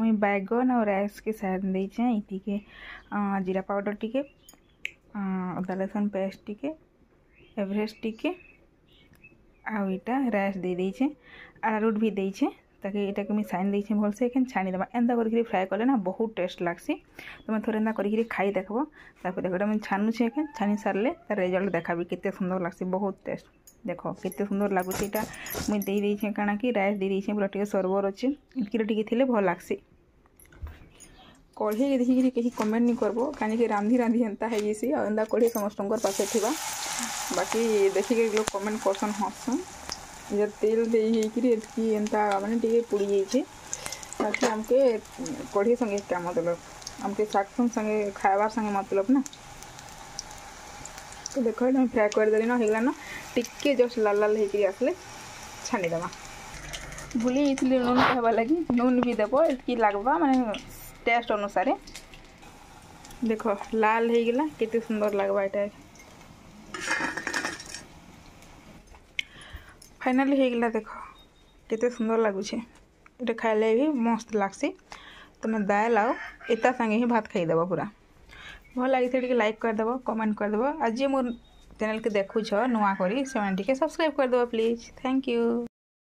मुई बैगन और राइस के साथ देचे टिके जीरा पाउडर टिके अदा लहसुन पेस्ट टिके एवरेस्ट टिके आईटा राइस दे देचे अरारोट भी देचे ताकि ये मुझे साइन देचे भलसे एखन छाणी देवा एंता करके फ्राए कले ना बहुत टेस्ट लागसी तुम थोड़े एंता करके खाई देखो तापर देखो मुझे छानुचे एखन छानी सारे तार रिजल्ट देखा केते सुंदर लागसी बहुत टेस्ट देखो केते सुंदर लगुच यहाँ मुझे दे देचे काना कि राइस दे देचे पूरा टे सर्वर अच्छे इनकी टिके थिले भल लागसी कढ़े देखिए कहीं कमेंट नहीं करबो कहीं रांधि रांधि एंता है जैसी एंता कढ़े समस्त पाखे थी बाकी देखिए लोग कमेंट करसन हसन जब तेल देकी एंता माने टे पुड़ी जाइए बाकी हमके कढ़ी संगे क्या मतलब हमके शाग संगे खाबार संगे मतलब ना तो देख फ्राए करदेली ना होगा ना टिके जस्ट लाल लाल होकर आसले छानीदेमा भूली जाइए नून कहवा लगी नून भी देव ये लगवा माने टेस्ट अनुसार देख लाल हो गला केते सुंदर लगवा ये फाइनली हो गला देख केते सुंदर लगुच ये खाइले भी मस्त लागसी तुम दाल आउ एता संगे ही भात खाईदेव पूरा भल लगी लाइक करदेव कमेंट करदेव आज मोर चैनल के देखुछ नुआ करी से सब्सक्राइब करदेव प्लीज थैंक यू।